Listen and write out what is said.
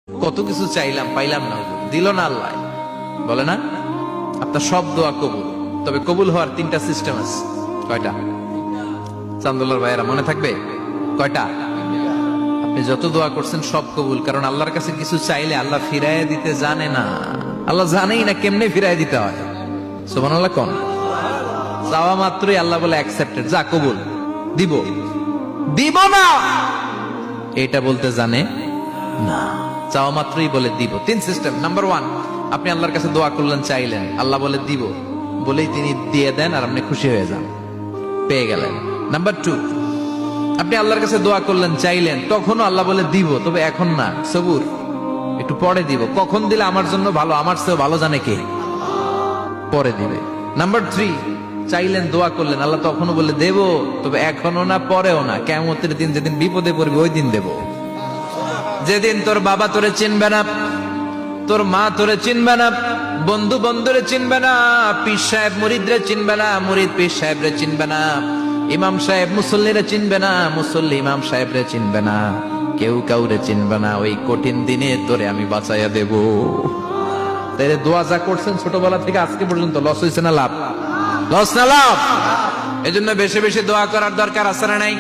কত কিছু চাইলাম পাইলাম না, দিল না আল্লাহ। বলে না আপনার সব দোয়া কবুল, তবে কবুল হওয়ার তিনটা সিস্টেম আছে। কয়টা? চান্দুল্লার ভাইয়েরা মনে থাকবে কয়টা? আপনি যত দোয়া করছেন সব কবুল, কারণ আল্লাহর কাছে কিছু চাইলে আল্লাহ ফিরাইয়া দিতে জানে না। আল্লাহ জানেই না কেমনে ফিরাইয়া দিতে হয়। সুবহানাল্লাহ কোন চাওয়া মাত্রই আল্লাহ বলে অ্যাকসেপ্টেড, যা কবুল, দিব দিব না এটা বলতে জানে না, চাওয়া মাত্রই বলে দিব। তিন সিস্টেম। নাম্বার ওয়ান, আপনি আল্লাহর কাছে দোয়া করলেন, চাইলেন, আল্লাহ বলে দিব, বলেই তিনি দিয়ে দেন আর আপনি খুশি হয়ে যান, পেয়ে গেলেন। নাম্বার টু, আপনি আল্লাহর কাছে দোয়া করলেন, চাইলেন, তখনও আল্লাহ বলে দিব, তবে এখন না, সবুর, একটু পরে দিব। কখন দিলে আমার জন্য ভালো, আমার চেয়ে ভালো জানে কে, পরে দিবে। নাম্বার থ্রি, চাইলেন, দোয়া করলেন, আল্লাহ তখনও বলে দেব, তবে এখনো না, পরেও না, কিয়ামতের দিন যেদিন বিপদে পড়বে ওই দিন দেব। যেদিন তোর বাবা তোরে চিনবে না, তোর মা তোরে চিনবে না, বন্ধু বন্ধুরে চিনবে না, পীর সাহেব মুরিদরে চিনবে না, মুরিদ পীর সাহেবরে চিনবে না, ইমাম সাহেব মুসল্লিরে চিনবে না, মুসল্লি ইমাম সাহেবরে চিনবে না, কেউ কাউরে চিনবে না। ওই কঠিন দিনে তোরে আমি বাঁচাইয়া দেব। তাই দোয়া যা করছেন ছোটবেলা থেকে আজকে পর্যন্ত, লস হয়েছে না লাভ? লস না লাভ? এজন্য বেশি বেশি দোয়া করার দরকার আছে না নাই?